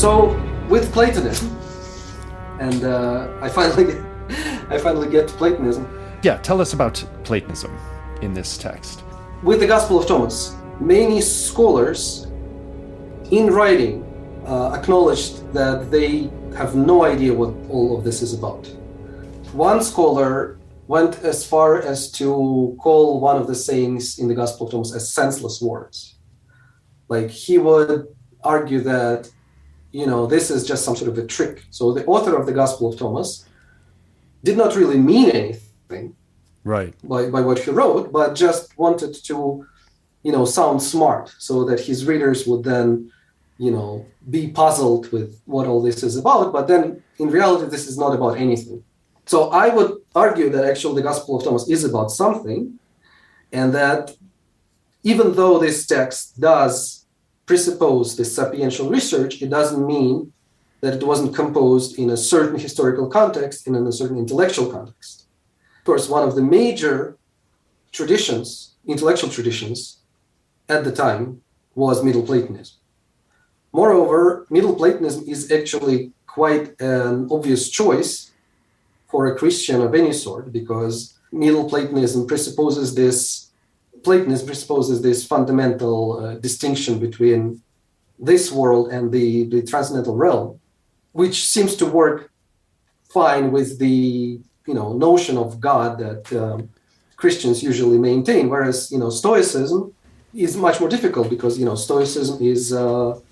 So with Platonism, and I finally get to Platonism. Yeah, tell us about Platonism in this text. With the Gospel of Thomas, many scholars in writing acknowledged that they have no idea what all of this is about. One scholar went as far as to call one of the sayings in the Gospel of Thomas as senseless words. Like, he would argue that, this is just some sort of a trick. So the author of the Gospel of Thomas did not really mean anything right by what he wrote, but just wanted to, sound smart so that his readers would then, be puzzled with what all this is about. But then in reality, this is not about anything. So I would argue that actually the Gospel of Thomas is about something, and that even though this text does presuppose this sapiential research, it doesn't mean that it wasn't composed in a certain historical context and in a certain intellectual context. Of course, one of the major traditions, intellectual traditions at the time, was Middle Platonism. Moreover, Middle Platonism is actually quite an obvious choice for a Christian of any sort, because Middle Platonism presupposes this fundamental distinction between this world and the transcendental realm, which seems to work fine with the notion of God that Christians usually maintain. Whereas Stoicism is much more difficult, because Stoicism is all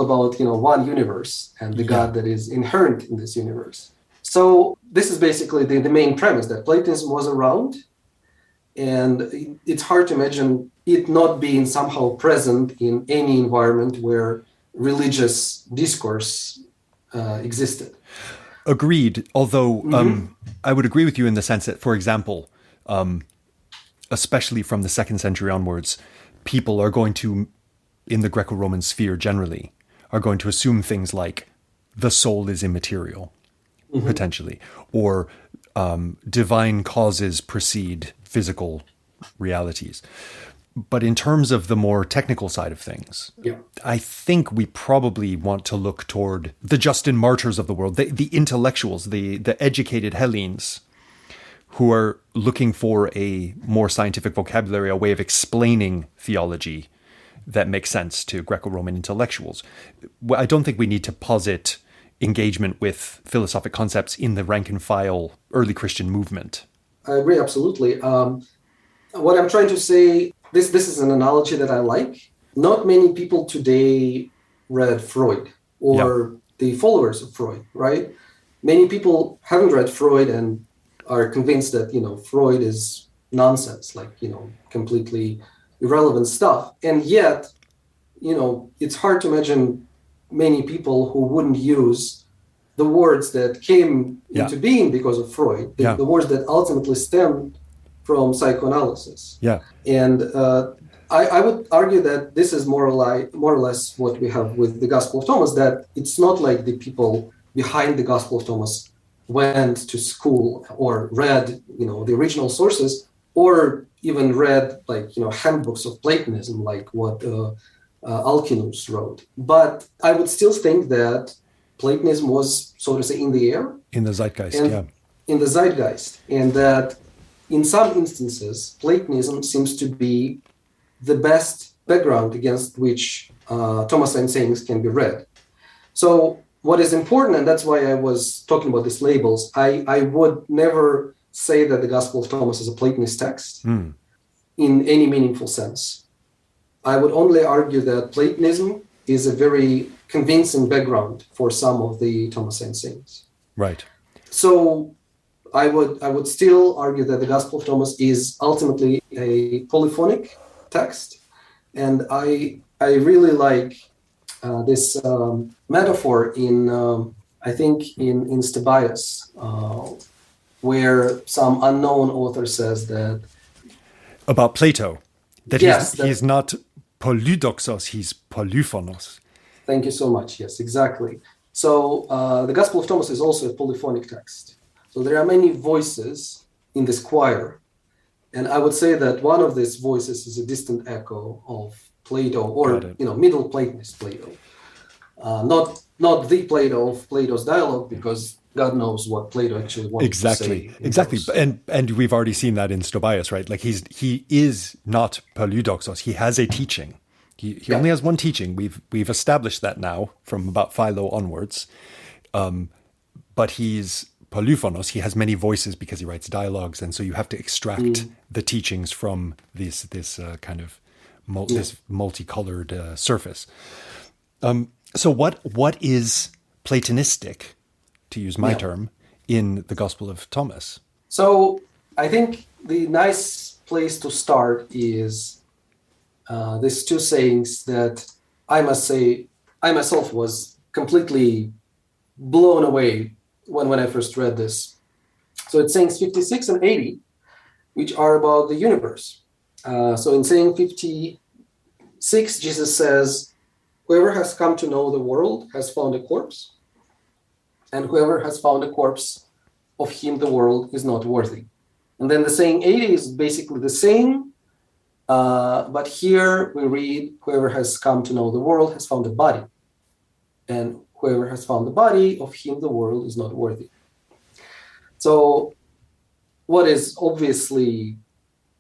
about one universe and the God that is inherent in this universe. So this is basically the main premise, that Platonism was around. And it's hard to imagine it not being somehow present in any environment where religious discourse existed. Agreed. Although I would agree with you in the sense that, for example, especially from the 2nd century onwards, people are going to, in the Greco-Roman sphere generally, are going to assume things like the soul is immaterial, potentially, or divine causes precede physical realities. But in terms of the more technical side of things, I think we probably want to look toward the Justin Martyrs of the world, the intellectuals, the educated Hellenes, who are looking for a more scientific vocabulary, a way of explaining theology that makes sense to Greco-Roman intellectuals. I don't think we need to posit engagement with philosophic concepts in the rank and file early Christian movement. I agree, absolutely. What I'm trying to say, this is an analogy that I like. Not many people today read Freud or the followers of Freud, right? Many people haven't read Freud and are convinced that, Freud is nonsense, completely irrelevant stuff. And yet, it's hard to imagine many people who wouldn't use the words that came into being because of Freud, the words that ultimately stemmed from psychoanalysis. And I would argue that this is more or less what we have with the Gospel of Thomas, that it's not like the people behind the Gospel of Thomas went to school or read, the original sources, or even read handbooks of Platonism, like what Alcinous wrote. But I would still think that Platonism was, so to say, in the air. In the zeitgeist, In the zeitgeist. And that in some instances, Platonism seems to be the best background against which Thomasine sayings can be read. So what is important, and that's why I was talking about these labels, I would never say that the Gospel of Thomas is a Platonist text in any meaningful sense. I would only argue that Platonism is a very convincing background for some of the Thomasine sayings. Right. So I would still argue that the Gospel of Thomas is ultimately a polyphonic text, and I really like this metaphor in I think in Stobaeus, where some unknown author says that about Plato, that he's not polydoxos, he's polyphonos. Thank you so much. Yes, exactly. So the Gospel of Thomas is also a polyphonic text. So there are many voices in this choir. And I would say that one of these voices is a distant echo of Plato, or Middle Platonist Plato. Not the Plato of Plato's dialogue, because God knows what Plato actually wanted to say. Exactly. And we've already seen that in Stobaeus, right? Like he is not paludoxos. He has a teaching. He only has one teaching. We've established that now from about Philo onwards. But he's polyphonos. He has many voices because he writes dialogues, and so you have to extract the teachings from this kind of this multicolored surface. So what is Platonistic, to use my term, in the Gospel of Thomas? So I think the nice place to start is these two sayings that I must say I myself was completely blown away when I first read this. So it's sayings 56 and 80, which are about the universe. So in saying 56, Jesus says, "Whoever has come to know the world has found a corpse, and whoever has found a corpse, of him the world is not worthy." And then the saying 80 is basically the same, but here we read, "Whoever has come to know the world has found a body, and whoever has found the body, of him the world is not worthy." So what is obviously,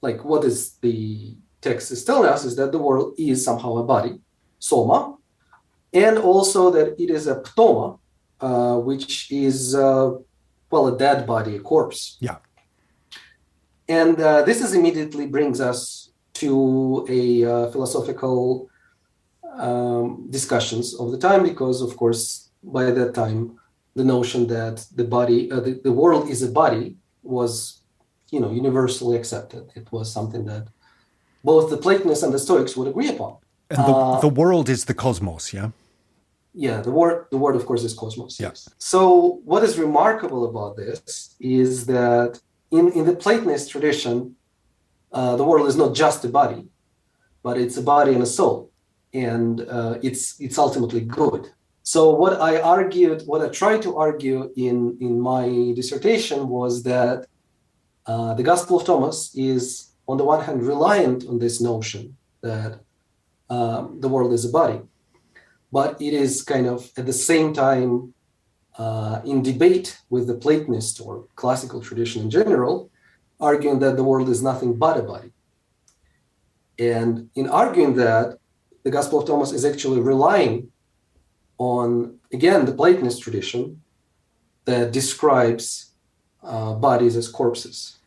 like what is the text is telling us is that the world is somehow a body, soma, and also that it is a ptoma, which is, a dead body, a corpse. Yeah. And this immediately brings us to a philosophical discussions of the time, because, of course, by that time, the notion that the body, the world is a body was, universally accepted. It was something that both the Platonists and the Stoics would agree upon. And the world is the cosmos, yeah? Yeah, the word, of course, is cosmos. Yeah. Yes. So what is remarkable about this is that in the Platonist tradition, the world is not just a body, but it's a body and a soul, and it's ultimately good. So what I tried to argue in my dissertation was that the Gospel of Thomas is, on the one hand, reliant on this notion that the world is a body, but it is kind of at the same time in debate with the Platonist or classical tradition in general, arguing that the world is nothing but a body. And in arguing that, the Gospel of Thomas is actually relying on, again, the Platonist tradition that describes bodies as corpses.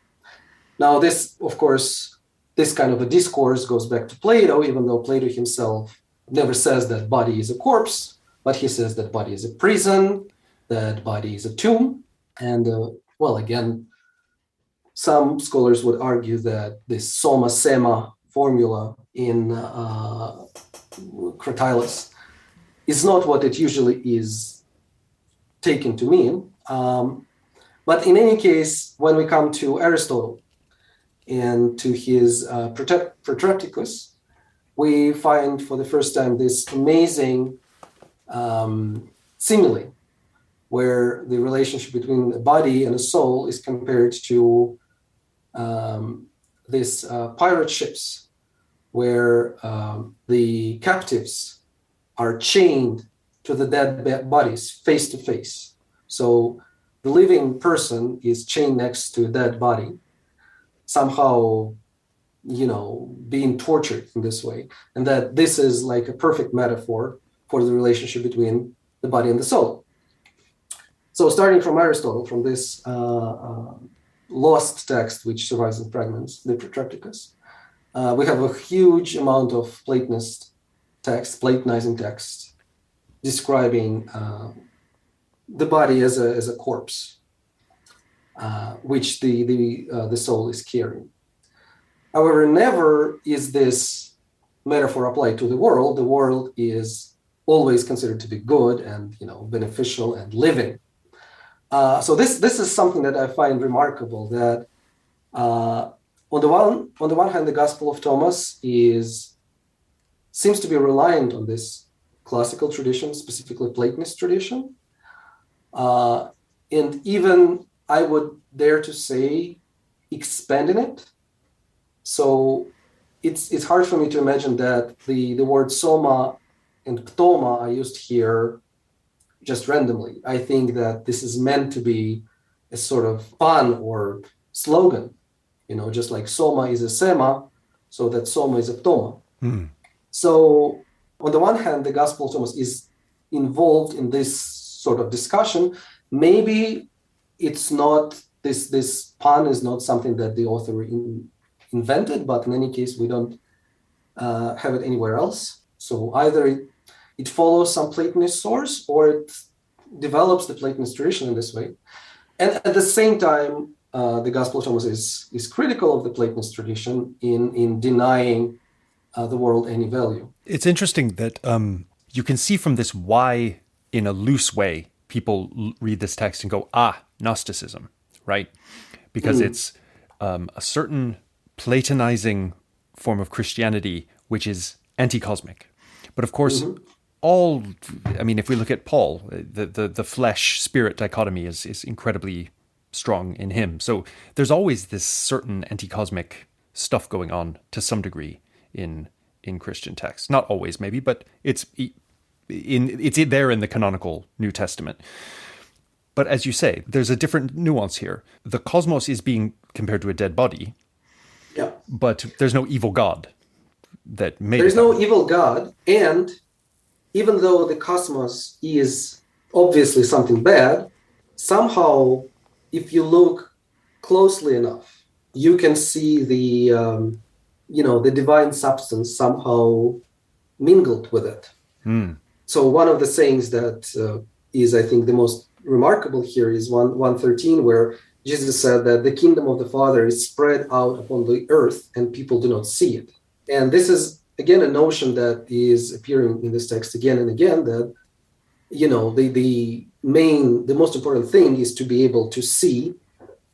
Now, this, of course, this kind of a discourse goes back to Plato, even though Plato himself never says that body is a corpse, but he says that body is a prison, that body is a tomb. And, again, some scholars would argue that this soma sema formula in Cratylus is not what it usually is taken to mean. But in any case, when we come to Aristotle and to his Protrepticus, we find for the first time this amazing simile, where the relationship between a body and a soul is compared to these pirate ships, where the captives are chained to the dead bodies face to face. So the living person is chained next to a dead body, somehow, being tortured in this way. And that this is like a perfect metaphor for the relationship between the body and the soul. So starting from Aristotle, from this lost text, which survives in fragments, the Protrepticus, we have a huge amount of Platonizing text, describing the body as a corpse, which the soul is carrying. However, never is this metaphor applied to the world. The world is always considered to be good and beneficial and living. So this is something that I find remarkable. That on the one hand, the Gospel of Thomas seems to be reliant on this classical tradition, specifically Platonist tradition, and even I would dare to say expanding it. So it's hard for me to imagine that the word soma and ptoma are used here just randomly. I think that this is meant to be a sort of pun or slogan, just like soma is a sema, so that soma is a ptoma. So on the one hand, the Gospel of Thomas is involved in this sort of discussion. Maybe it's not, this pun is not something that the author invented, but in any case, we don't have it anywhere else. So either it follows some Platonist source or it develops the Platonist tradition in this way. And at the same time, the Gospel of Thomas is critical of the Platonist tradition in denying the world any value. It's interesting that you can see from this why, in a loose way, people read this text and go, Gnosticism, right? Because it's a certain Platonizing form of Christianity, which is anti-cosmic. But of course, if we look at Paul, the flesh-spirit dichotomy is incredibly strong in him. So there's always this certain anti-cosmic stuff going on to some degree in Christian texts. Not always, maybe, but it's there in the canonical New Testament. But as you say, there's a different nuance here. The cosmos is being compared to a dead body, but there's no evil God that made it. There's no evil God, and even though the cosmos is obviously something bad, somehow, if you look closely enough, you can see the divine substance somehow mingled with it. So one of the sayings that is, I think, the most remarkable here is 1:13, where Jesus said that the kingdom of the Father is spread out upon the earth and people do not see it. And this is, again, a notion that is appearing in this text again and again, that, the most important thing is to be able to see,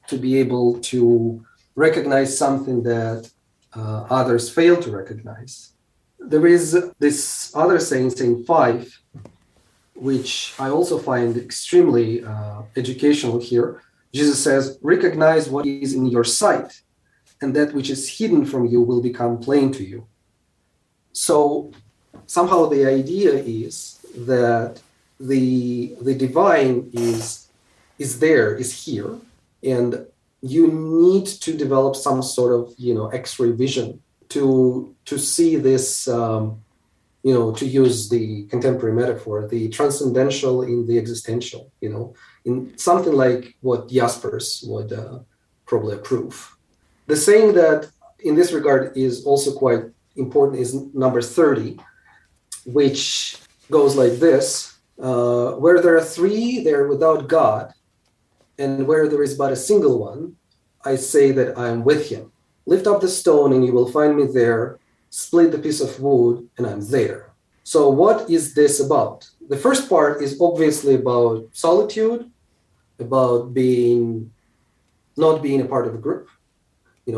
to be able to recognize something that others fail to recognize. There is this other saying 5, which I also find extremely educational here. Jesus says, recognize what is in your sight, and that which is hidden from you will become plain to you. So somehow the idea is that the divine is here, and you need to develop some sort of X-ray vision to see this, to use the contemporary metaphor, the transcendental in the existential, in something like what Jaspers would probably approve. The saying that in this regard is also quite important is number 30, which goes like this: where there are three, they are without God, and where there is but a single one, I say that I am with him. Lift up the stone and you will find me there. Split the piece of wood and I'm there. So what is this about? The first part is obviously about solitude, about not being a part of a group.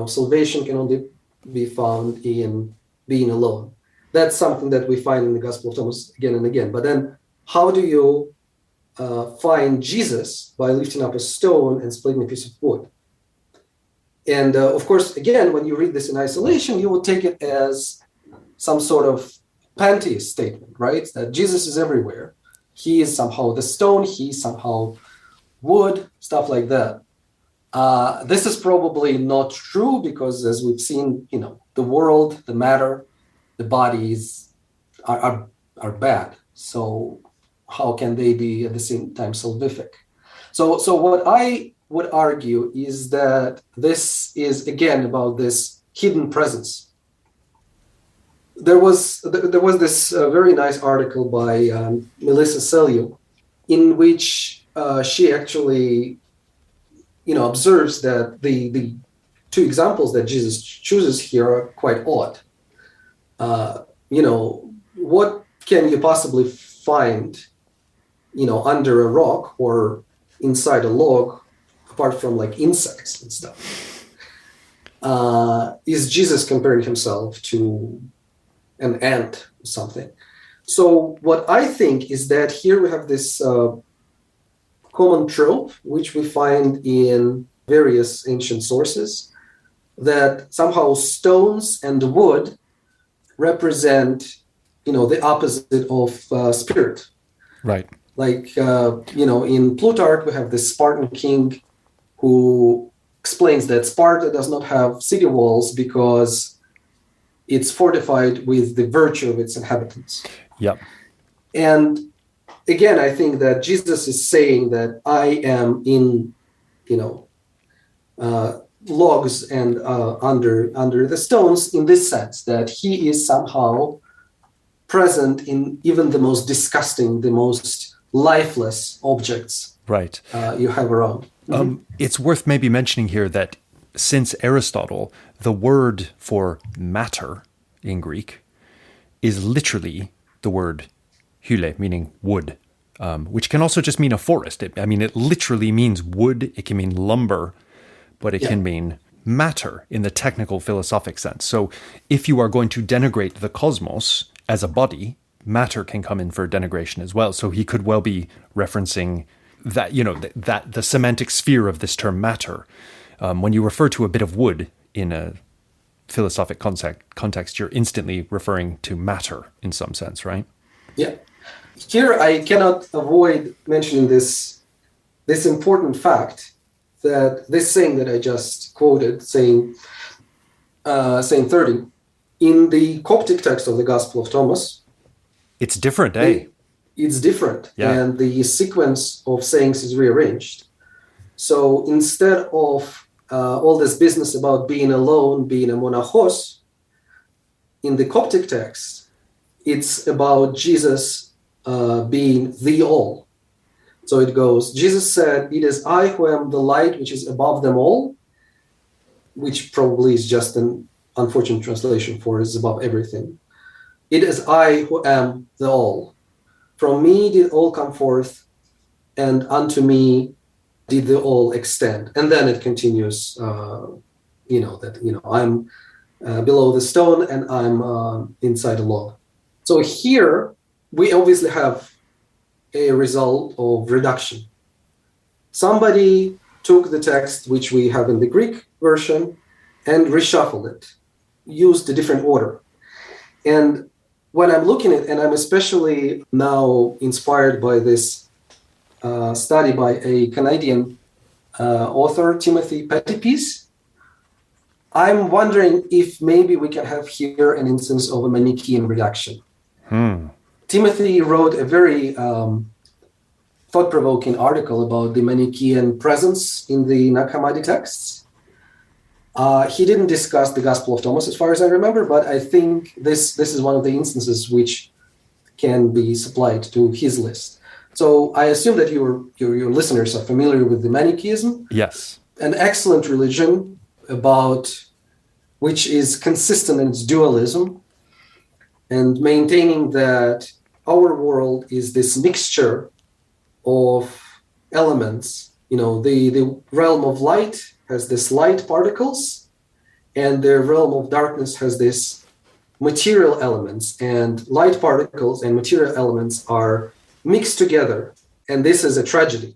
Salvation can only be found in being alone. That's something that we find in the Gospel of Thomas again and again. But then how do you find Jesus? By lifting up a stone and splitting a piece of wood. And of course, again, when you read this in isolation, you will take it as some sort of pantheist statement, right? That Jesus is everywhere. He is somehow the stone, he is somehow wood, stuff like that. This is probably not true because, as we've seen, the world, the matter, the bodies are bad. So how can they be at the same time salvific? So what I would argue is that this is again about this hidden presence. There was this very nice article by Melissa Selyu, in which she actually observes that the two examples that Jesus chooses here are quite odd. What can you possibly find under a rock or inside a log, apart from like insects and stuff? Is Jesus comparing himself to an ant or something? So what I think is that here we have this common trope, which we find in various ancient sources, that somehow stones and wood represent, the opposite of spirit. Right. Like, in Plutarch, we have this Spartan king who explains that Sparta does not have city walls because it's fortified with the virtue of its inhabitants. Yep. And again, I think that Jesus is saying that I am in, logs and under the stones, in this sense that he is somehow present in even the most disgusting, the most lifeless objects Right. you have around. It's worth maybe mentioning here that since Aristotle, the word for matter in Greek is literally the word hyle, meaning wood, which can also just mean a forest. It literally means wood. It can mean lumber, but it can mean matter in the technical philosophic sense. So if you are going to denigrate the cosmos as a body, matter can come in for denigration as well. So he could well be referencing that, that the semantic sphere of this term matter. When you refer to a bit of wood in a philosophic context, you're instantly referring to matter in some sense, right? Yeah. Here I cannot avoid mentioning this important fact that this saying that I just quoted, saying 30, in the Coptic text of the Gospel of Thomas, it's different, eh? It's different, yeah. And the sequence of sayings is rearranged. So instead of all this business about being alone, being a monachos, in the Coptic text, it's about Jesus being the all. So it goes, Jesus said, "It is I who am the light which is above them all," which probably is just an unfortunate translation for is above everything. "It is I who am the all. From me did all come forth, and unto me did the all extend." And then it continues, I'm below the stone and I'm inside the law. So here we obviously have a result of reduction. Somebody took the text, which we have in the Greek version, and reshuffled it, used a different order. And when I'm looking at, and I'm especially now inspired by this study by a Canadian author, Timothy Pettypiece, I'm wondering if maybe we can have here an instance of a Manichaean reduction. Timothy wrote a very thought-provoking article about the Manichaean presence in the Nakamadi texts. He didn't discuss the Gospel of Thomas, as far as I remember, but I think this is one of the instances which can be supplied to his list. So I assume that your listeners are familiar with the Manichaeism. Yes. An excellent religion which is consistent in its dualism and maintaining that our world is this mixture of elements. The realm of light has this light particles, and the realm of darkness has this material elements, and light particles and material elements are mixed together, and this is a tragedy.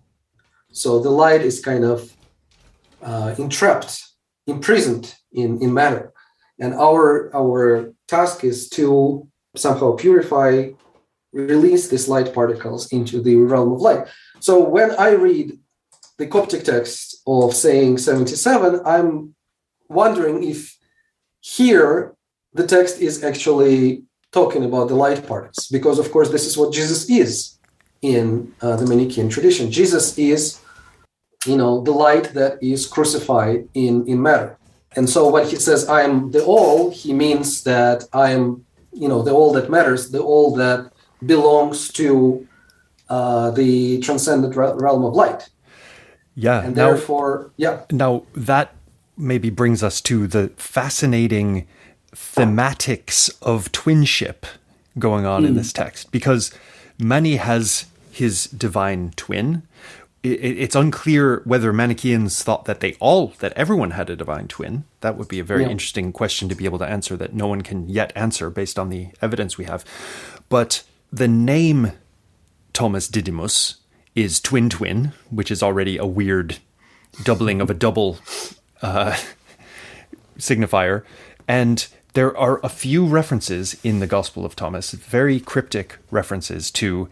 So the light is kind of entrapped, imprisoned in matter, and our task is to somehow purify, release these light particles into the realm of light. So when I read the Coptic text of saying 77, I'm wondering if here the text is actually talking about the light particles, because of course this is what Jesus is in the Manichaean tradition. Jesus is, the light that is crucified in matter. And so when he says, "I am the all," he means that I am, the all that matters, the all that belongs to the transcendent realm of light. Yeah. And therefore, Now that maybe brings us to the fascinating thematics of twinship going on in this text, because Mani has his divine twin. It's unclear whether Manichaeans thought that everyone had a divine twin. That would be a very interesting question to be able to answer that no one can yet answer based on the evidence we have. But the name Thomas Didymus is twin, which is already a weird doubling of a double signifier. And There are a few references in the Gospel of Thomas, very cryptic references to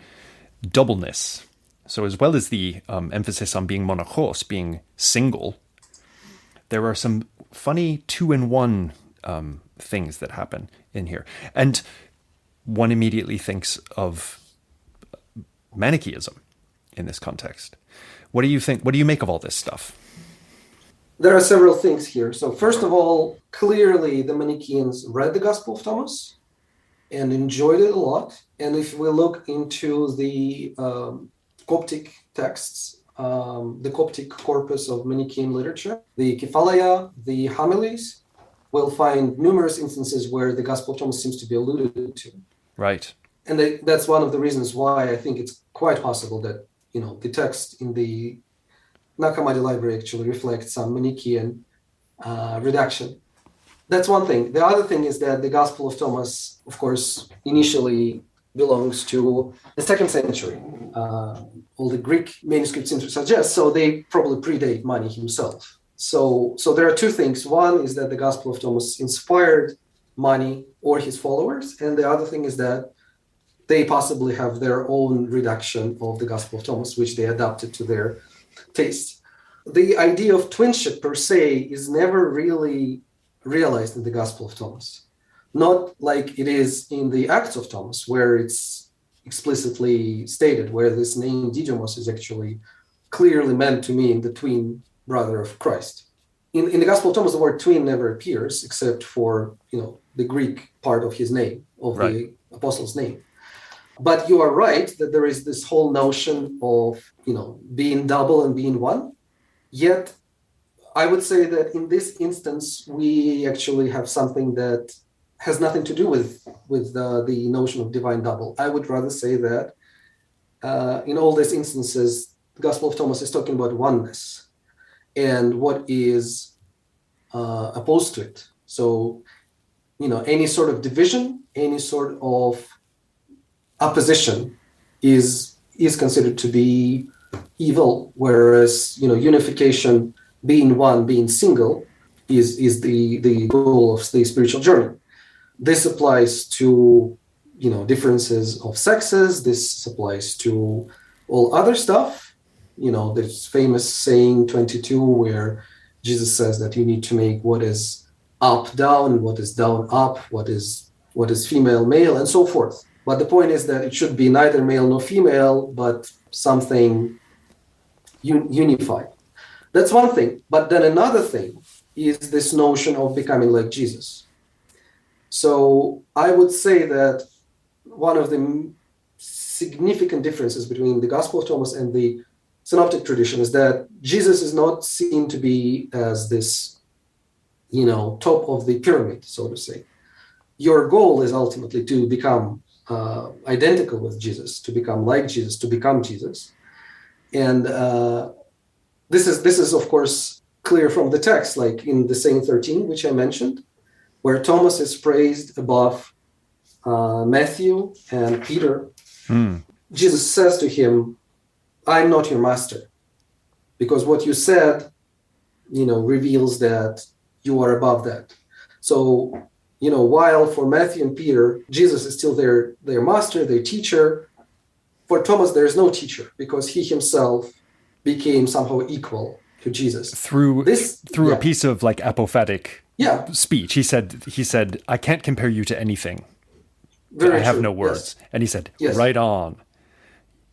doubleness. So as well as the emphasis on being monachos, being single, there are some funny two-in-one things that happen in here. And one immediately thinks of Manichaeism in this context. What do you think? What do you make of all this stuff? There are several things here. So first of all, clearly the Manichaeans read the Gospel of Thomas and enjoyed it a lot. And if we look into the Coptic texts, the Coptic corpus of Manichaean literature, the Kephalaya, the homilies, we'll find numerous instances where the Gospel of Thomas seems to be alluded to. Right. And that's one of the reasons why I think it's quite possible that, the text in the Nakamadi Library actually reflects some Manichaean redaction. That's one thing. The other thing is that the Gospel of Thomas, of course, initially belongs to the 2nd century. All the Greek manuscripts seem to suggest, so they probably predate Mani himself. So there are two things. One is that the Gospel of Thomas inspired Mani or his followers, and the other thing is that they possibly have their own redaction of the Gospel of Thomas, which they adapted to their taste. The idea of twinship per se is never really realized in the Gospel of Thomas. Not like it is in the Acts of Thomas, where it's explicitly stated, where this name Didymos is actually clearly meant to mean the twin brother of Christ. In the Gospel of Thomas, the word twin never appears except for, the Greek part of his name, of the apostle's name. But you are right that there is this whole notion of, being double and being one. Yet, I would say that in this instance, we actually have something that has nothing to do with the notion of divine double. I would rather say that in all these instances, the Gospel of Thomas is talking about oneness and what is opposed to it. So, any sort of division, any sort of opposition is considered to be evil, whereas unification, being one, being single, is the goal of the spiritual journey. This applies to differences of sexes. This applies to all other stuff. There's famous saying 22 where Jesus says that you need to make what is up down, what is down up, what is female male, and so forth. But the point is that it should be neither male nor female, but something unified. That's one thing. But then another thing is this notion of becoming like Jesus. So I would say that one of the significant differences between the Gospel of Thomas and the Synoptic tradition is that Jesus is not seen to be as this, top of the pyramid, so to say. Your goal is ultimately to become identical with Jesus, to become like Jesus, to become Jesus. And this is, of course, clear from the text, like in the Saint 13, which I mentioned, where Thomas is praised above Matthew and Peter. Jesus says to him, I'm not your master, because what you said, reveals that you are above that. So, while for Matthew and Peter, Jesus is still their master, their teacher, for Thomas, there is no teacher because he himself became somehow equal to Jesus. Through a piece of apophatic speech. He said, I can't compare you to anything. I have no words. Yes. And he said, right on.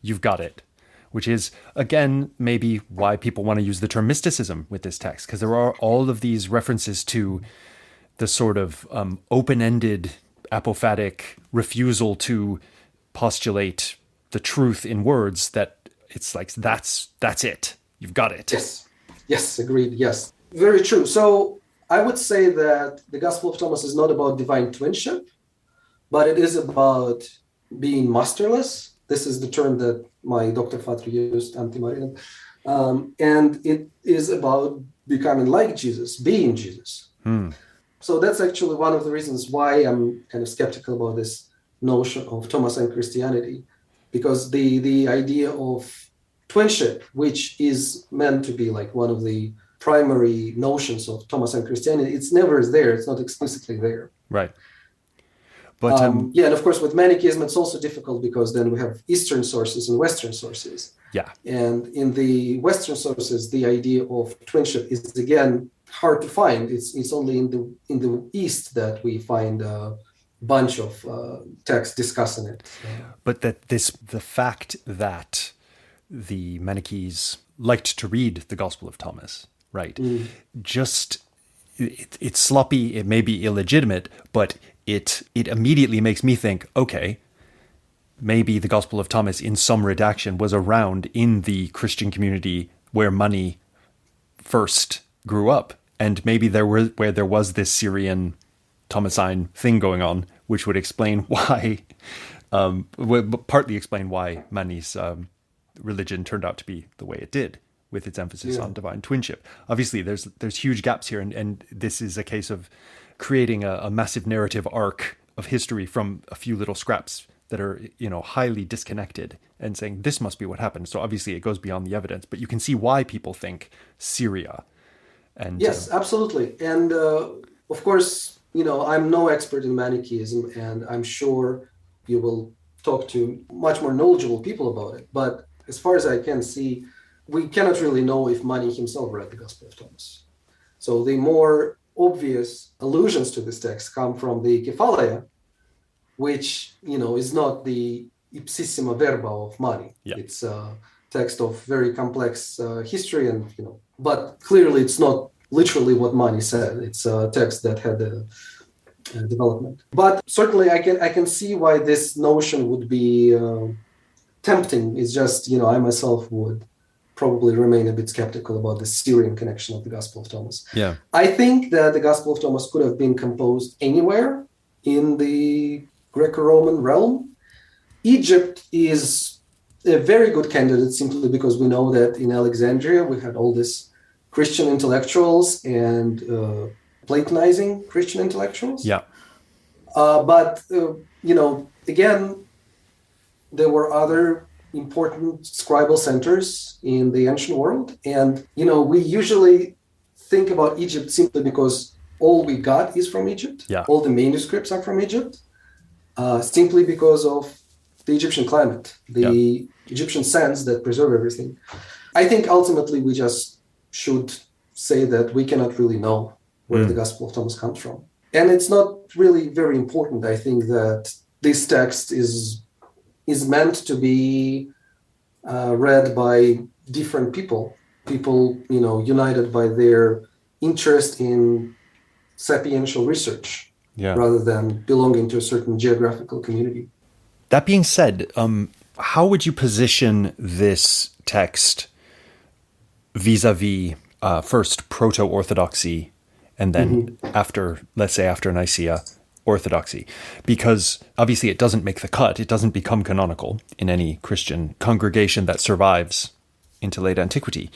You've got it. Which is, again, maybe why people want to use the term mysticism with this text, because there are all of these references to the sort of open-ended, apophatic refusal to postulate the truth in words that it's like, that's it. You've got it. Yes, agreed. Yes, very true. So I would say that the Gospel of Thomas is not about divine twinship, but it is about being masterless. This is the term that my Dr. Father used, anti-Marian. And it is about becoming like Jesus, being Jesus. So that's actually one of the reasons why I'm kind of skeptical about this notion of Thomasan Christianity, because the idea of twinship, which is meant to be like one of the primary notions of Thomas and Christianity. It's never there. It's not explicitly there. Right. But yeah, and of course with Manichaeism it's also difficult because then we have Eastern sources and Western sources. Yeah. And in the Western sources, the idea of twinship is again hard to find. It's only in the East that we find a bunch of texts discussing it. But the fact that the Manichaees liked to read the Gospel of Thomas, right? Just it's sloppy. It may be illegitimate, but it immediately makes me think, okay, maybe the Gospel of Thomas in some redaction was around in the Christian community where money first grew up. And maybe there was this Syrian Thomasine thing going on, which would explain why, partly explain why Mani's religion turned out to be the way it did, with its emphasis on divine twinship. Obviously, there's huge gaps here, and this is a case of creating a massive narrative arc of history from a few little scraps that are, highly disconnected, and saying this must be what happened. So obviously it goes beyond the evidence, but you can see why people think Syria. And yes, absolutely. And of course, I'm no expert in Manichaeism, and I'm sure you will talk to much more knowledgeable people about it. But as far as I can see, we cannot really know if Mani himself read the Gospel of Thomas. So the more obvious allusions to this text come from the Kephalaia, which, is not the ipsissima verba of Mani. Yeah. It's a text of very complex history, and, but clearly it's not literally what Mani said. It's a text that had a development. But certainly I can see why this notion would be tempting. It's just, I myself would probably remain a bit skeptical about the Syrian connection of the Gospel of Thomas. Yeah. I think that the Gospel of Thomas could have been composed anywhere in the Greco-Roman realm. Egypt is a very good candidate simply because we know that in Alexandria we had all these Christian intellectuals and Platonizing Christian intellectuals. Yeah. But again, there were other important scribal centers in the ancient world. And, we usually think about Egypt simply because all we got is from Egypt. Yeah. All the manuscripts are from Egypt, simply because of the Egyptian climate, the Egyptian sands that preserve everything. I think ultimately we just should say that we cannot really know where the Gospel of Thomas comes from. And it's not really very important. I think that this text is meant to be read by different people, united by their interest in sapiential research, rather than belonging to a certain geographical community. That being said, how would you position this text vis-a-vis first proto-Orthodoxy and then after Nicaea, Orthodoxy? Because obviously it doesn't make the cut. It doesn't become canonical in any Christian congregation that survives into late antiquity.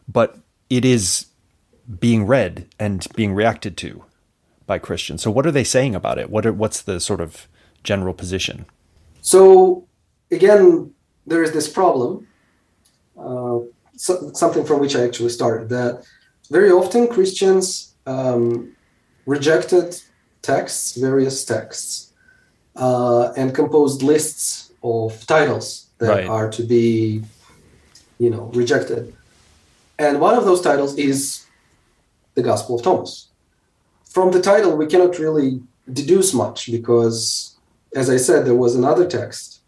But it is being read and being reacted to by Christians. So what are they saying about it? What's the sort of general position? So again, there is this problem, something from which I actually started, that very often Christians rejected various texts, and composed lists of titles that are to be, rejected. And one of those titles is the Gospel of Thomas. From the title, we cannot really deduce much because, as I said, there was another text,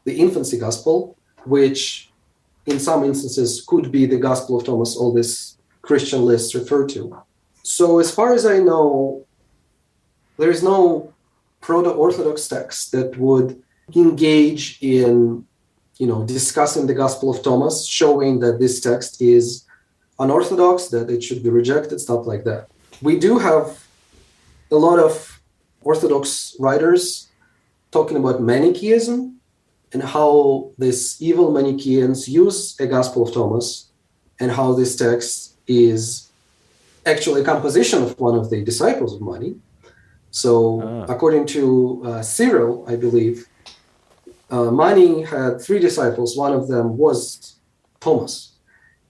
the Infancy Gospel, which in some instances could be the Gospel of Thomas, all these Christian lists refer to. So as far as I know, there is no proto-Orthodox text that would engage in, discussing the Gospel of Thomas, showing that this text is unorthodox, that it should be rejected, stuff like that. We do have a lot of Orthodox writers talking about Manichaeism and how these evil Manichaeans use a Gospel of Thomas and how this text is actually a composition of one of the disciples of Mani. So according to Cyril, I believe, Mani had 3 disciples. One of them was Thomas.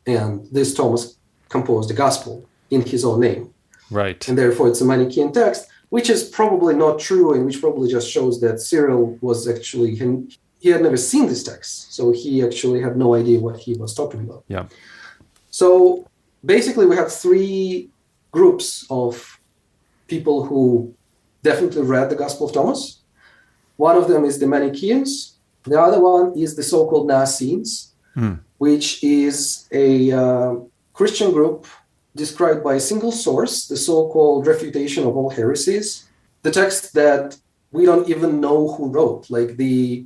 And this Thomas composed a gospel in his own name. Right. And therefore it's a Manichaean text, which is probably not true, and which probably just shows that Cyril was actually, he had never seen this text. So he actually had no idea what he was talking about. Yeah. So basically we have three groups of people who definitely read the Gospel of Thomas. One of them is the Manichaeans. The other one is the so-called Nazarenes, which is a Christian group described by a single source, the so-called Refutation of All Heresies, the text that we don't even know who wrote. Like the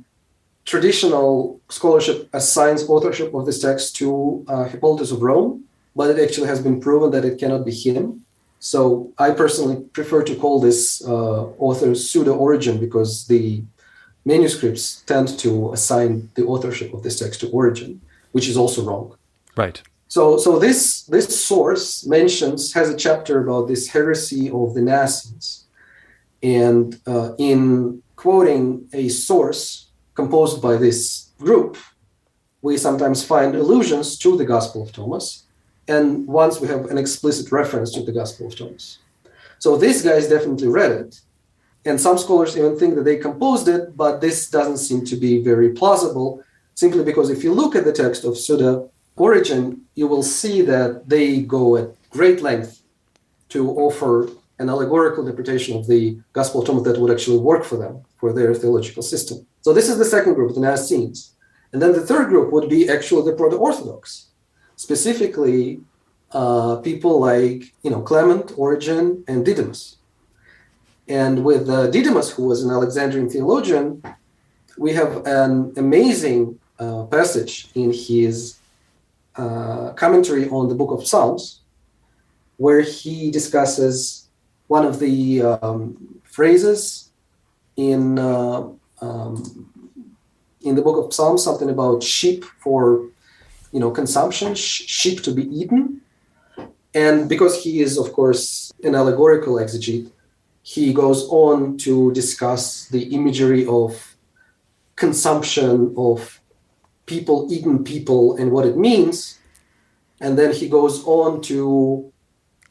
traditional scholarship assigns authorship of this text to Hippolytus of Rome, but it actually has been proven that it cannot be him. So I personally prefer to call this author pseudo-Origen, because the manuscripts tend to assign the authorship of this text to Origen, which is also wrong. Right. So this source has a chapter about this heresy of the Nazarenes. And in quoting a source composed by this group, we sometimes find allusions to the Gospel of Thomas. And once we have an explicit reference to the Gospel of Thomas. So these guys definitely read it. And some scholars even think that they composed it, but this doesn't seem to be very plausible, simply because if you look at the text of Pseudo-Origen, you will see that they go at great length to offer an allegorical interpretation of the Gospel of Thomas that would actually work for them, for their theological system. So this is the second group, the Nazarenes. And then the third group would be actually the Proto-Orthodox, specifically people like Clement, Origen, and Didymus. And with Didymus, who was an Alexandrian theologian, we have an amazing passage in his commentary on the Book of Psalms, where he discusses one of the phrases in the Book of Psalms, something about sheep for consumption, sheep to be eaten. And because he is, of course, an allegorical exegete, he goes on to discuss the imagery of consumption, of people eating people, and what it means. And then he goes on to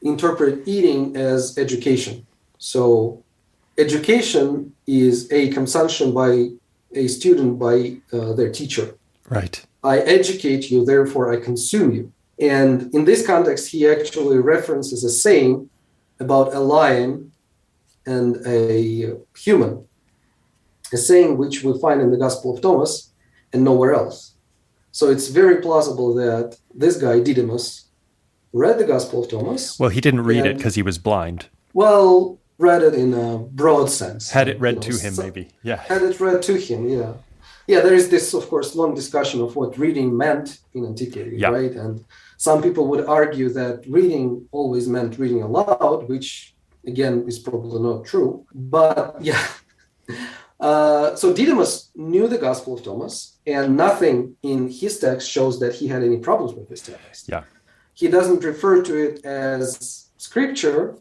interpret eating as education. So education is a consumption by a student by their teacher. Right. I educate you, therefore I consume you. And in this context, he actually references a saying about a lion and a human, a saying which we find in the Gospel of Thomas and nowhere else. So it's very plausible that this guy, Didymus, read the Gospel of Thomas. Well, he didn't read it because he was blind. Well, read it in a broad sense. Had it read to him, maybe. Yeah. Had it read to him, yeah. Yeah, there is this, of course, long discussion of what reading meant in antiquity, right? And some people would argue that reading always meant reading aloud, which, again, is probably not true. But, yeah. So Didymus knew the Gospel of Thomas, and nothing in his text shows that he had any problems with this text. Yeah. He doesn't refer to it as scripture,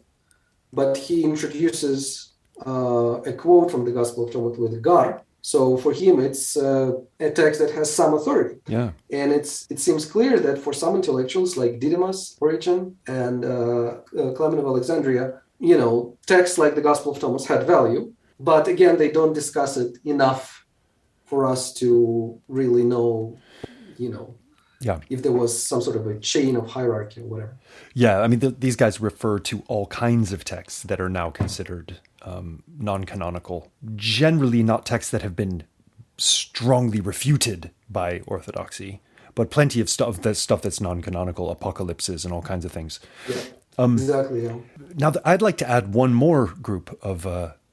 but he introduces a quote from the Gospel of Thomas with a gar. So for him, it's a text that has some authority. Yeah. And it seems clear that for some intellectuals like Didymus, Origen, and Clement of Alexandria, texts like the Gospel of Thomas had value. But again, they don't discuss it enough for us to really know, if there was some sort of a chain of hierarchy or whatever. Yeah, I mean, these guys refer to all kinds of texts that are now considered non-canonical, generally not texts that have been strongly refuted by orthodoxy, but plenty of stuff that's non-canonical, apocalypses and all kinds of things. Yeah, exactly. Yeah. Now, I'd like to add one more group of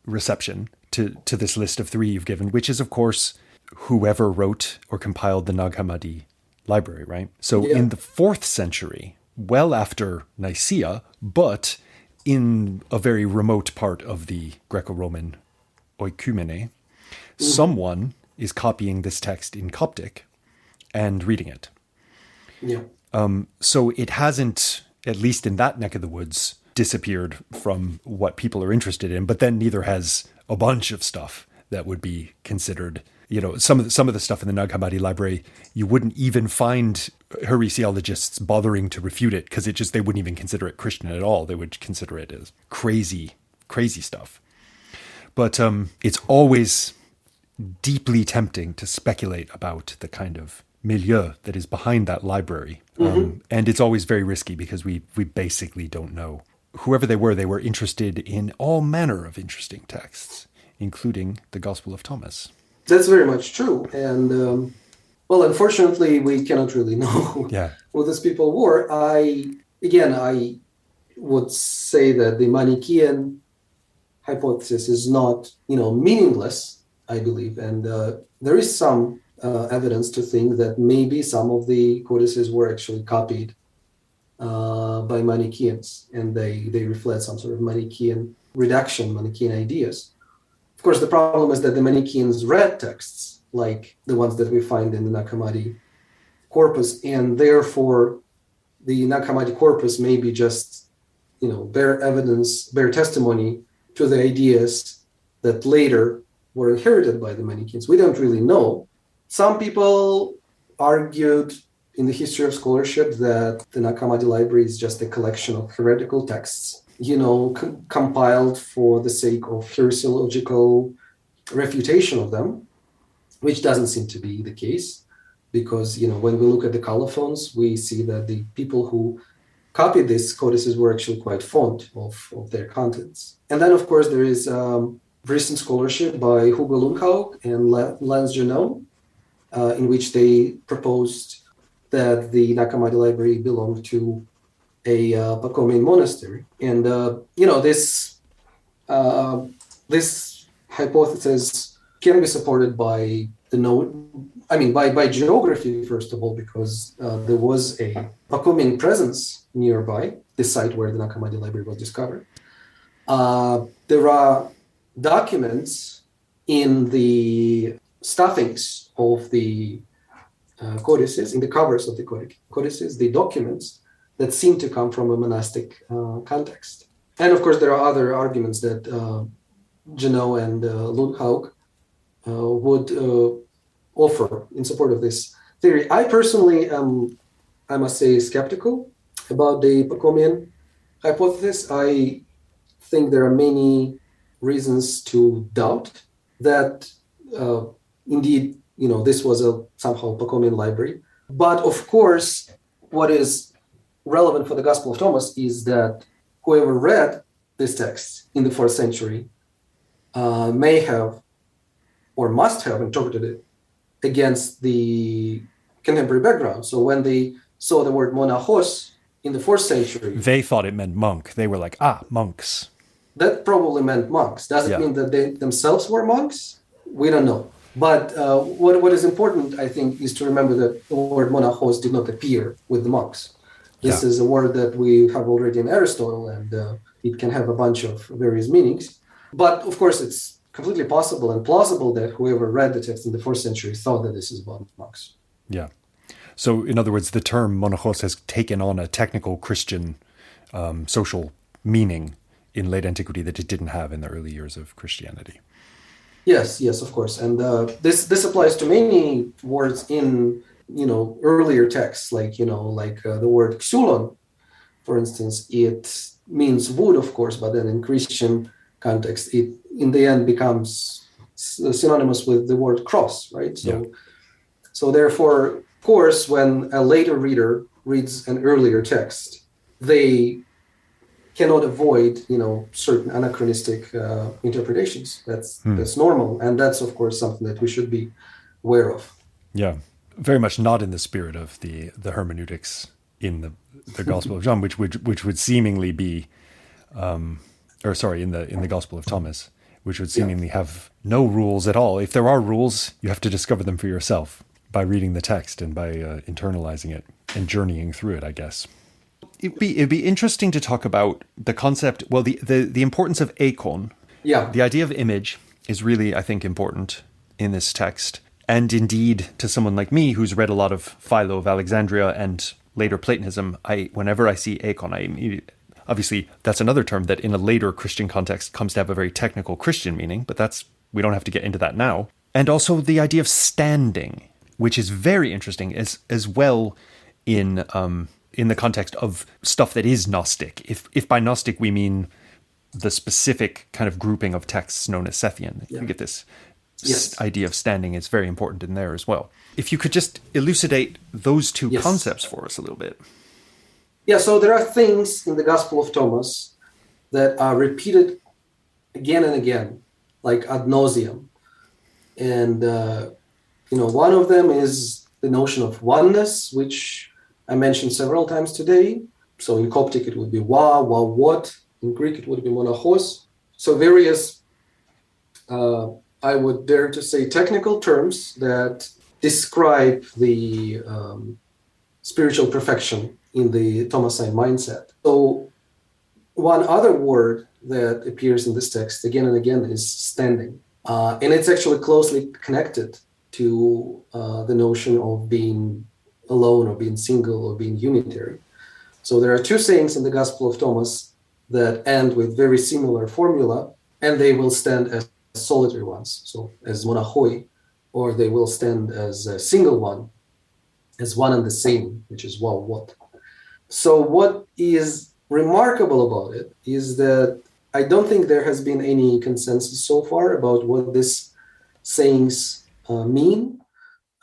reception to this list of three you've given, which is, of course, whoever wrote or compiled the Nakamadi Library, right? So in the 4th century, well after Nicaea, but in a very remote part of the Greco-Roman oikumene, someone is copying this text in Coptic and reading it. Yeah. So it hasn't, at least in that neck of the woods, disappeared from what people are interested in, but then neither has a bunch of stuff that would be considered some of the stuff in the Nakamadi Library, you wouldn't even find heresiologists bothering to refute it because they wouldn't even consider it Christian at all. They would consider it as crazy stuff. But it's always deeply tempting to speculate about the kind of milieu that is behind that library. And it's always very risky because we basically don't know. Whoever they were interested in all manner of interesting texts, including the Gospel of Thomas. That's very much true. And, unfortunately, we cannot really know who these people were. I would say that the Manichaean hypothesis is not, meaningless, I believe. And there is some evidence to think that maybe some of the codices were actually copied by Manichaeans, and they reflect some sort of Manichaean redaction, Manichaean ideas. Of course, the problem is that the Manichaeans read texts like the ones that we find in the Nakamadi corpus, and therefore the Nakamadi corpus may be just, bear testimony to the ideas that later were inherited by the Manichaeans. We don't really know. Some people argued in the history of scholarship that the Nakamadi Library is just a collection of heretical texts, compiled for the sake of heresiological refutation of them, which doesn't seem to be the case, because, when we look at the colophons, we see that the people who copied these codices were actually quite fond of their contents. And then, of course, there is recent scholarship by Hugo Lundhaug and Lance Janot, in which they proposed that the Nakamadi Library belonged to a Pachomian monastery. And, this hypothesis can be supported by by geography, first of all, because there was a Pachomian presence nearby, the site where the Nakamadi Library was discovered. There are documents in the stuffings of the codices, in the covers of the codices, the documents that seem to come from a monastic context. And of course, there are other arguments that Janot and Lundhaug would offer in support of this theory. I personally am, I must say, skeptical about the Pachomian hypothesis. I think there are many reasons to doubt that indeed, this was a somehow Pachomian library. But of course, what is relevant for the Gospel of Thomas is that whoever read this text in the 4th century may have or must have interpreted it against the contemporary background. So when they saw the word monachos in the 4th century, they thought it meant monk. They were like, monks. That probably meant monks. Does it mean that they themselves were monks? We don't know. But what is important, I think, is to remember that the word monachos did not appear with the monks. This is a word that we have already in Aristotle, and it can have a bunch of various meanings. But of course, it's completely possible and plausible that whoever read the text in the 4th century thought that this is about monks. Yeah. So in other words, the term monachos has taken on a technical Christian social meaning in late antiquity that it didn't have in the early years of Christianity. Yes, of course. And this applies to many words in, earlier texts, like the word xulon, for instance. It means wood, of course, but then in Christian context, it in the end becomes synonymous with the word cross, right? So therefore, of course, when a later reader reads an earlier text, they cannot avoid, certain anachronistic interpretations. That's normal, and that's of course something that we should be aware of. Yeah, very much not in the spirit of the hermeneutics in the Gospel of John, which would seemingly be, in the Gospel of Thomas, which would seemingly have no rules at all. If there are rules, you have to discover them for yourself by reading the text and by internalizing it and journeying through it, I guess. It'd be interesting to talk about the concept, the importance of eikon. Yeah. The idea of image is really, I think, important in this text. And indeed, to someone like me who's read a lot of Philo of Alexandria and later Platonism, whenever I see eikon, obviously that's another term that in a later Christian context comes to have a very technical Christian meaning, but we don't have to get into that now. And also the idea of standing, which is very interesting as well in the context of stuff that is Gnostic. If by Gnostic we mean the specific kind of grouping of texts known as Sethian, you get this idea of standing is very important in there as well. If you could just elucidate those two concepts for us a little bit. Yeah, so there are things in the Gospel of Thomas that are repeated again and again, like ad nauseam. And, one of them is the notion of oneness, which I mentioned several times today. So in Coptic, it would be what. In Greek, it would be monachos. So various, I would dare to say, technical terms that describe the spiritual perfection in the Thomasine mindset. So one other word that appears in this text again and again is standing. And it's actually closely connected to the notion of being alone or being single or being unitary. So there are two sayings in the Gospel of Thomas that end with very similar formula, and they will stand as solitary ones, so as monachoi, or they will stand as a single one, as one and the same, which is what. So what is remarkable about it is that I don't think there has been any consensus so far about what these sayings mean.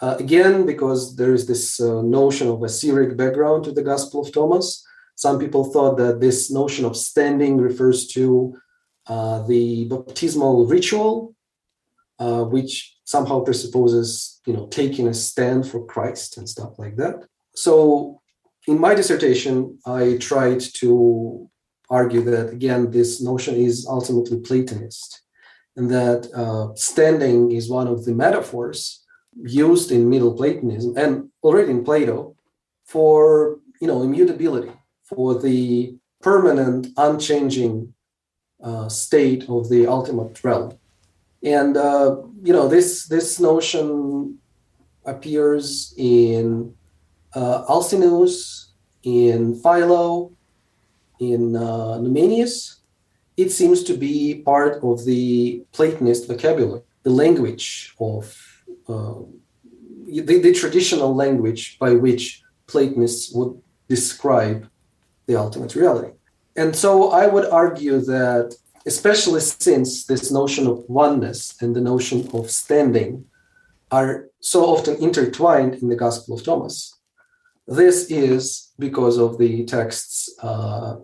Again, because there is this notion of a Syriac background to the Gospel of Thomas. Some people thought that this notion of standing refers to the baptismal ritual, which somehow presupposes, taking a stand for Christ and stuff like that. So in my dissertation, I tried to argue that, again, this notion is ultimately Platonist, and that standing is one of the metaphors used in Middle Platonism and already in Plato for, immutability, for the permanent, unchanging state of the ultimate realm. And, this notion appears in Alcinous, in Philo, in Numenius. It seems to be part of the Platonist vocabulary, the language of the traditional language by which Platonists would describe the ultimate reality. And so I would argue that, especially since this notion of oneness and the notion of standing are so often intertwined in the Gospel of Thomas, this is because of the text's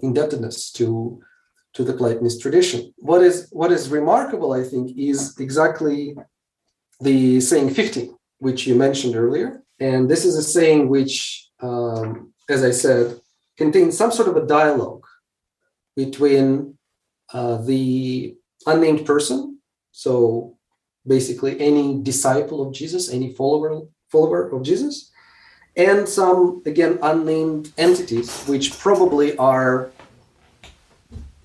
indebtedness to the Platonist tradition. What is remarkable, I think, is exactly the saying 50, which you mentioned earlier. And this is a saying which, as I said, contains some sort of a dialogue between the unnamed person, so basically any disciple of Jesus, any follower of Jesus, and some, again, unnamed entities, which probably are,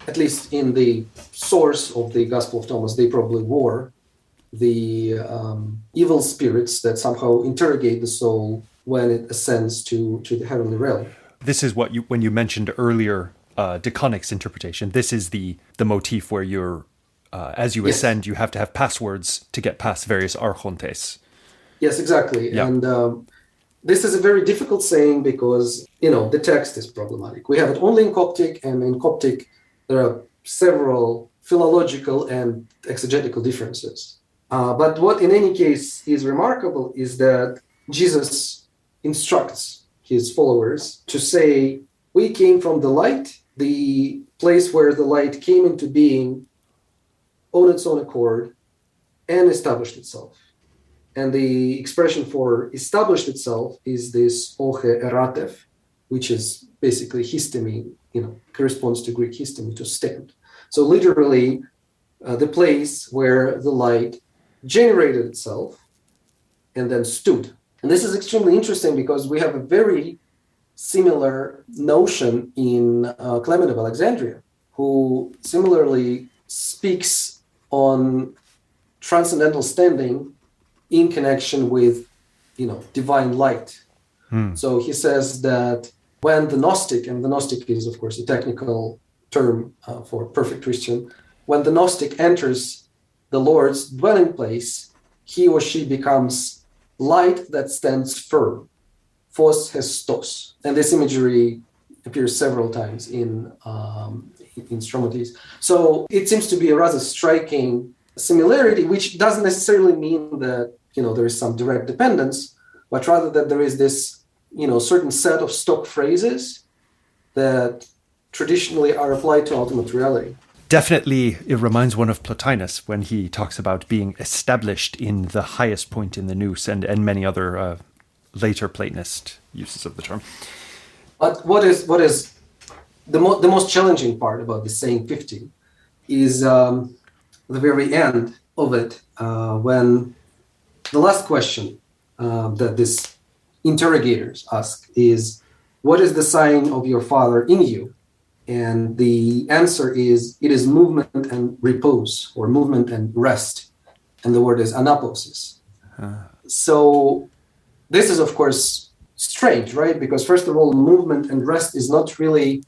at least in the source of the Gospel of Thomas, they probably were the evil spirits that somehow interrogate the soul when it ascends to the heavenly realm. This is what when you mentioned earlier, Deconic's interpretation, this is the motif where you're, as you ascend, you have to have passwords to get past various archontes. Yes, exactly. Yeah. And this is a very difficult saying because, the text is problematic. We have it only in Coptic, and in Coptic, there are several philological and exegetical differences. But what in any case is remarkable is that Jesus instructs his followers to say, we came from the light, the place where the light came into being on its own accord and established itself. And the expression for established itself is this oche eratev, which is basically histemi, corresponds to Greek histemi, to stand. So literally, the place where the light generated itself and then stood. And this is extremely interesting because we have a very similar notion in Clement of Alexandria, who similarly speaks on transcendental standing in connection with, divine light. So he says that when the Gnostic, and the Gnostic is, of course, a technical term for perfect Christian, when the Gnostic enters the Lord's dwelling place, he or she becomes light that stands firm. Phos hestos. And this imagery appears several times in Stromates. So it seems to be a rather striking similarity, which doesn't necessarily mean that, there is some direct dependence, but rather that there is this, certain set of stock phrases that traditionally are applied to ultimate reality. Definitely, it reminds one of Plotinus when he talks about being established in the highest point in the nous, and many other later Platonist uses of the term. But what is the most challenging part about the saying 50 is the very end of it, when the last question that these interrogators ask is, what is the sign of your father in you? And the answer is, it is movement and repose, or movement and rest. And the word is anaposis. So this is, of course, strange, right? Because first of all, movement and rest is not really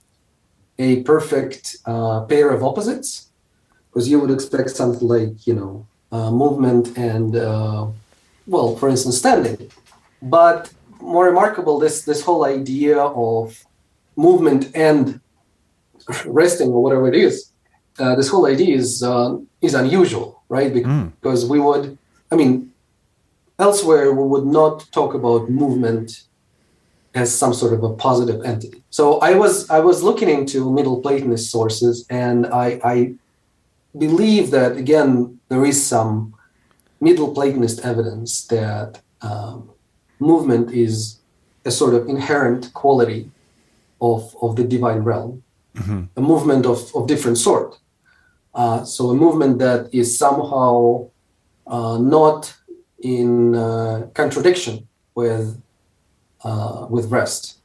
a perfect pair of opposites, because you would expect something like, movement and, for instance, standing. But more remarkable, this whole idea of movement and resting, or whatever it is, this whole idea is unusual, right? Because we would, elsewhere we would not talk about movement as some sort of a positive entity. So I was looking into Middle Platonist sources, and I believe that, again, there is some Middle Platonist evidence that movement is a sort of inherent quality of the divine realm. Mm-hmm. A movement of different sort. So a movement that is somehow not in contradiction with rest.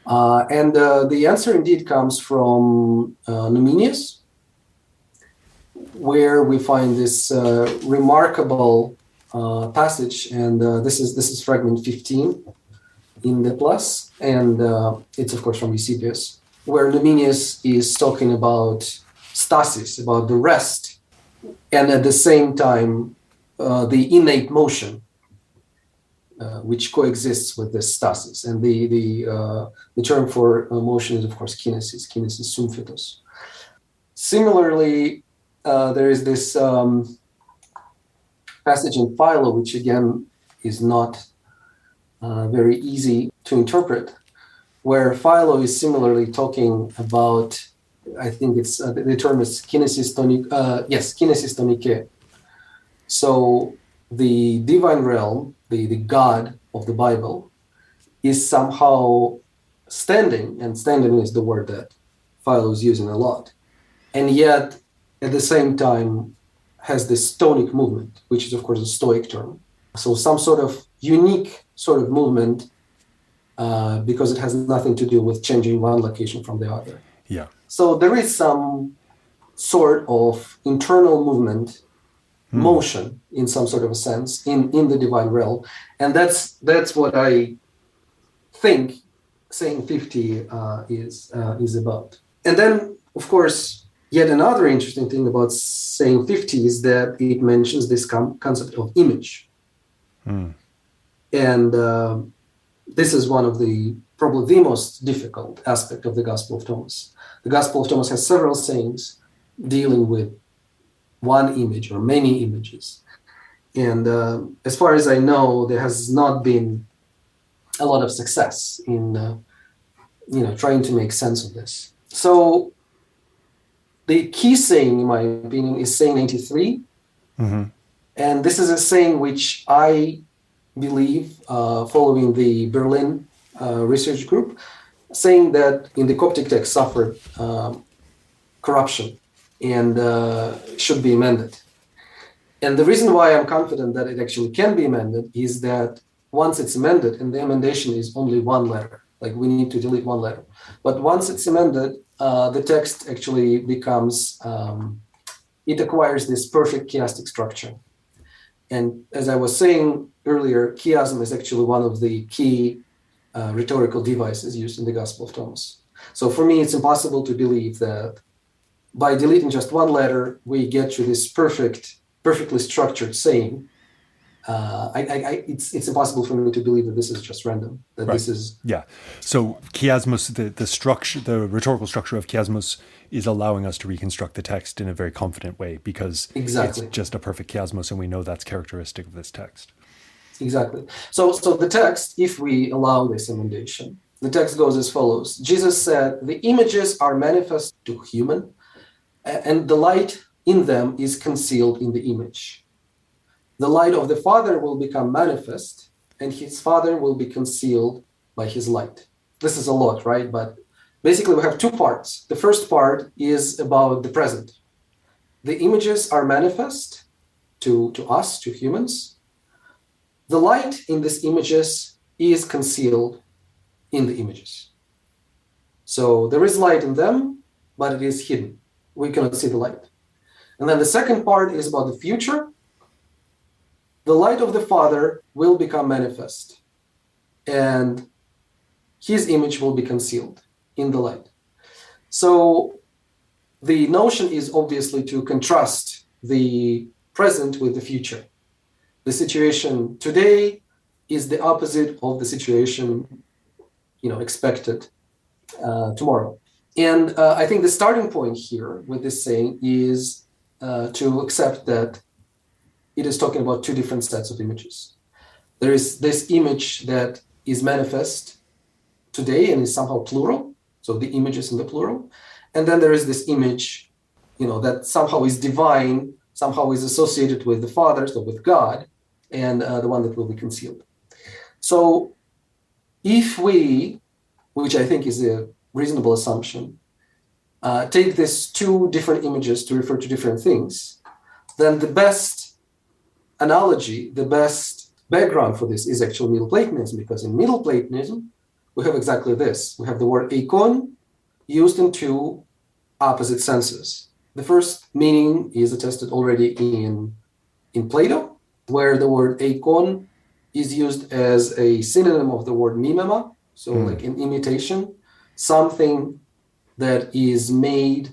And the answer indeed comes from Numenius, where we find this remarkable passage, and this is fragment 15 in the Plus, and it's of course from Eusebius, where Numenius is talking about stasis, about the rest, and at the same time, the innate motion, which coexists with this stasis. And the term for motion is, of course, kinesis symphytos. Similarly, there is this passage in Philo, which again is not very easy to interpret, where Philo is similarly talking about, I think it's the term is kinesis tonike. So the divine realm, the God of the Bible, is somehow standing, and standing is the word that Philo is using a lot, and yet at the same time has this tonic movement, which is of course a Stoic term. So some sort of unique sort of movement, because it has nothing to do with changing one location from the other. Yeah. So there is some sort of internal movement, motion in some sort of a sense in the divine realm, and that's what I think saying 50 is about. And then, of course, yet another interesting thing about saying 50 is that it mentions this concept of image. And this is one of probably the most difficult aspect of the Gospel of Thomas. The Gospel of Thomas has several sayings dealing with one image or many images. And as far as I know, there has not been a lot of success in trying to make sense of this. So the key saying, in my opinion, is saying 93. Mm-hmm. And this is a saying which I believe, following the Berlin research group, saying that in the Coptic text suffered corruption and should be amended. And the reason why I'm confident that it actually can be amended is that once it's amended, and the amendation is only one letter, like we need to delete one letter. But once it's amended, the text actually becomes, it acquires this perfect chiastic structure. And as I was saying earlier, chiasm is actually one of the key rhetorical devices used in the Gospel of Thomas. So for me, it's impossible to believe that by deleting just one letter, we get to this perfectly structured saying It's impossible for me to believe that this is just random. That Right. this is Yeah. So chiasmus, the structure, the rhetorical structure of chiasmus is allowing us to reconstruct the text in a very confident way because it's exactly. just a perfect chiasmus, and we know that's characteristic of this text. Exactly. So the text, if we allow this emendation, the text goes as follows. Jesus said, "The images are manifest to human, and the light in them is concealed in the image. The light of the Father will become manifest, and his Father will be concealed by his light." This is a lot, right? But basically, we have two parts. The first part is about the present. The images are manifest to us, to humans. The light in these images is concealed in the images. So there is light in them, but it is hidden. We cannot see the light. And then the second part is about the future. The light of the Father will become manifest, and his image will be concealed in the light. So the notion is obviously to contrast the present with the future. The situation today is the opposite of the situation, expected tomorrow. And I think the starting point here with this saying is to accept that it is talking about two different sets of images. There is this image that is manifest today and is somehow plural, so the image is in the plural. And then there is this image, that somehow is divine, somehow is associated with the Father, so with God, and the one that will be concealed. So if we, which I think is a reasonable assumption, take these two different images to refer to different things, then the best analogy, the best background for this is actually Middle Platonism, because in Middle Platonism, we have exactly this. We have the word eikon used in two opposite senses. The first meaning is attested already in Plato, where the word eikon is used as a synonym of the word mimema, so like an imitation, something that is made,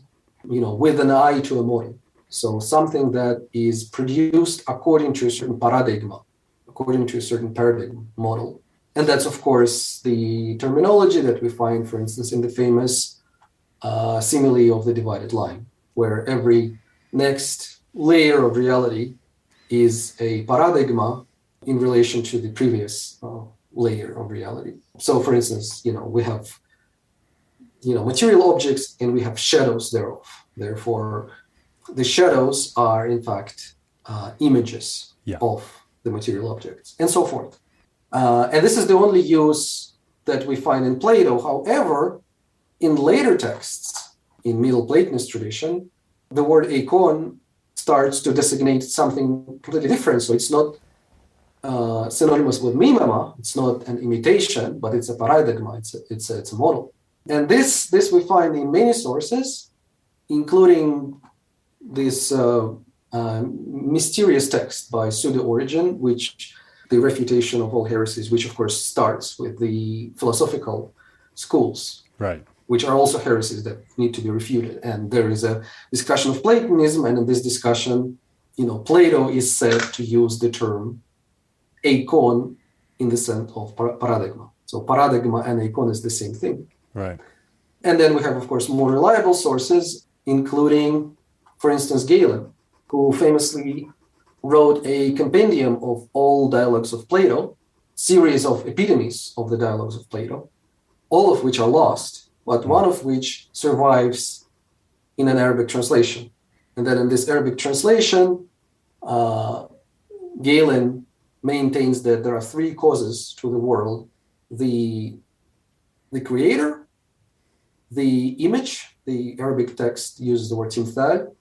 with an eye to a motive. So something that is produced according to a certain paradigma, according to a certain paradigm model. And that's, of course, the terminology that we find, for instance, in the famous simile of the divided line, where every next layer of reality is a paradigma in relation to the previous layer of reality. So, for instance, we have, material objects and we have shadows thereof. Therefore, the shadows are, in fact, images of the material objects, and so forth. And this is the only use that we find in Plato. However, in later texts, in Middle Platonist tradition, the word eikon starts to designate something completely different. So it's not synonymous with mimema. It's not an imitation, but it's a paradigma. It's a model. And this we find in many sources, including this mysterious text by Pseudo-Origen, which the refutation of all heresies, which of course starts with the philosophical schools, right, which are also heresies that need to be refuted. And there is a discussion of Platonism, and in this discussion, Plato is said to use the term eikon in the sense of paradigma. So paradigma and eikon is the same thing. Right. And then we have, of course, more reliable sources, including, for instance, Galen, who famously wrote a compendium of all dialogues of Plato, series of epitomes of the dialogues of Plato, all of which are lost, but one of which survives in an Arabic translation. And then in this Arabic translation, Galen maintains that there are three causes to the world: the creator, the image. The Arabic text uses the word timthal.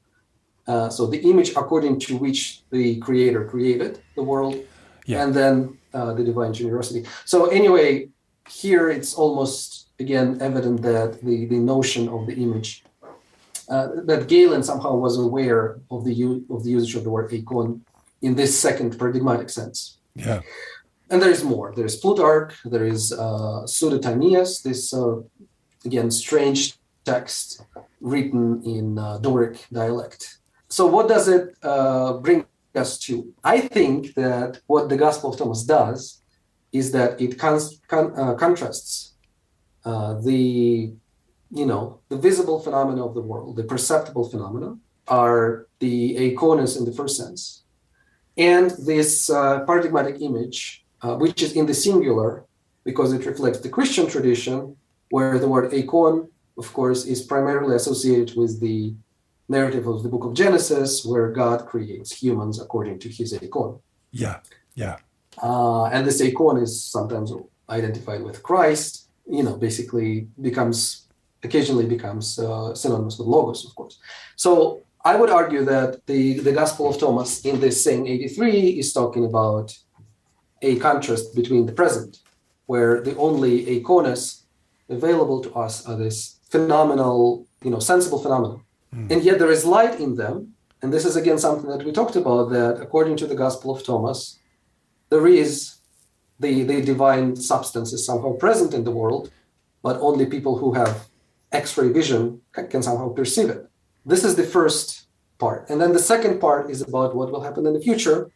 So the image according to which the creator created the world, and then the divine generosity. So anyway, here it's almost, again, evident that the notion of the image, that Galen somehow was aware of the usage of the word eikon in this second paradigmatic sense. Yeah. And there is more. There is Plutarch, there is Pseudo-Timaeus, this, again, strange text written in Doric dialect. So what does it bring us to. I think that what the Gospel of Thomas does is that it contrasts the visible phenomena of the world, the perceptible phenomena, are the eikonous in the first sense, and this paradigmatic image, which is in the singular because it reflects the Christian tradition, where the word eikon, of course, is primarily associated with the narrative of the book of Genesis, where God creates humans according to his eikon. Yeah. And this eikon is sometimes identified with Christ, basically occasionally becomes synonymous with logos, of course. So I would argue that the Gospel of Thomas in this saying 83 is talking about a contrast between the present, where the only eikonous available to us are this phenomenal, sensible phenomena. And yet there is light in them. And this is again something that we talked about, that according to the Gospel of Thomas, there is the divine substance is somehow present in the world, but only people who have X-ray vision can somehow perceive it. This is the first part. And then the second part is about what will happen in the future.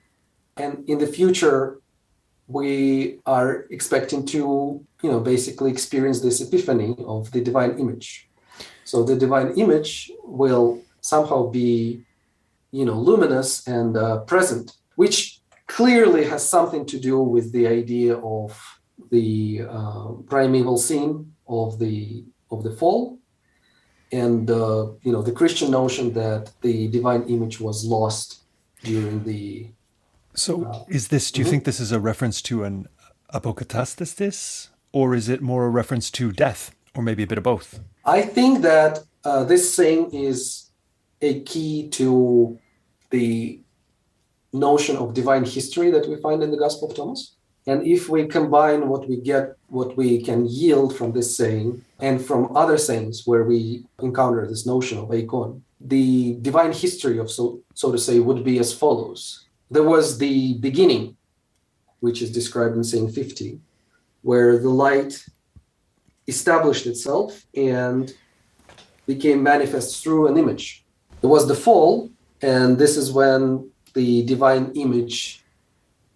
And in the future, we are expecting to, basically experience this epiphany of the divine image. So the divine image will somehow be, luminous and present, which clearly has something to do with the idea of the primeval scene of the fall, and the Christian notion that the divine image was lost during the. So, is this? Do you think this is a reference to an apokatastasis, or is it more a reference to death, or maybe a bit of both? I think that this saying is a key to the notion of divine history that we find in the Gospel of Thomas. And if we combine what we can yield from this saying and from other sayings where we encounter this notion of eikon, the divine history of, so to say, would be as follows. There was the beginning, which is described in saying 50, where the light established itself and became manifest through an image. There was the fall, and this is when the divine image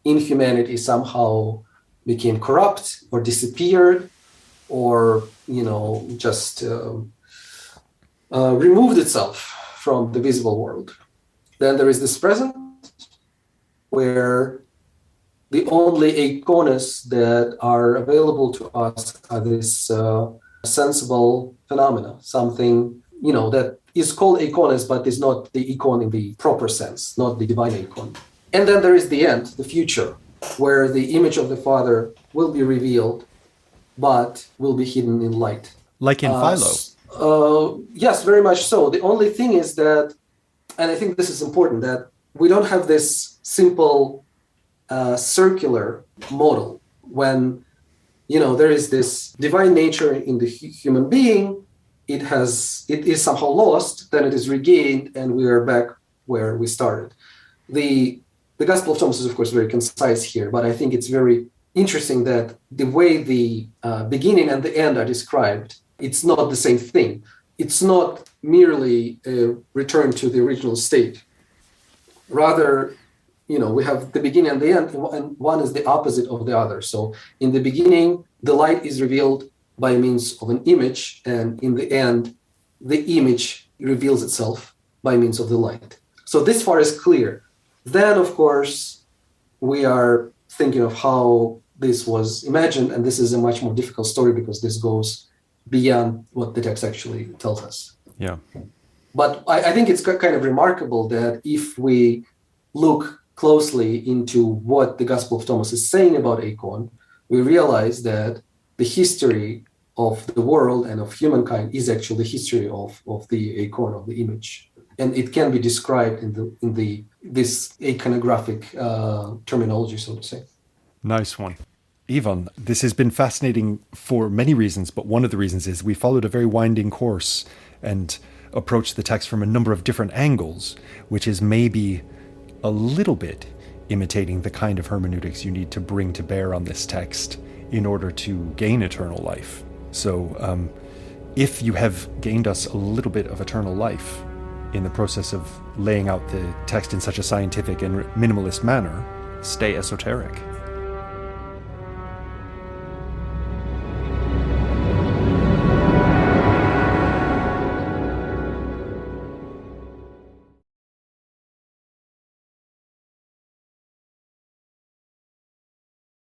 in humanity somehow became corrupt or disappeared, or just removed itself from the visible world. Then there is this present, where the only eikonous that are available to us are this sensible phenomena, something that is called eikonous, but is not the eikon in the proper sense, not the divine eikon. And then there is the end, the future, where the image of the Father will be revealed, but will be hidden in light. Like in Philo? Yes, very much so. The only thing is that, and I think this is important, that we don't have this simple circular model when, there is this divine nature in the human being. It is somehow lost, then it is regained, and we are back where we started. The Gospel of Thomas is, of course, very concise here, but I think it's very interesting that the way the beginning and the end are described, it's not the same thing. It's not merely a return to the original state. Rather, we have the beginning and the end, and one is the opposite of the other. So in the beginning, the light is revealed by means of an image, and in the end, the image reveals itself by means of the light. So this far is clear. Then, of course, we are thinking of how this was imagined, and this is a much more difficult story because this goes beyond what the text actually tells us. Yeah. But I think it's kind of remarkable that if we look closely into what the Gospel of Thomas is saying about eikon, we realize that the history of the world and of humankind is actually the history of the eikon, of the image. And it can be described in this iconographic terminology, so to say. Nice one. Ivan, this has been fascinating for many reasons, but one of the reasons is we followed a very winding course and approached the text from a number of different angles, which is maybe a little bit imitating the kind of hermeneutics you need to bring to bear on this text in order to gain eternal life. So if you have gained us a little bit of eternal life in the process of laying out the text in such a scientific and minimalist manner, stay esoteric.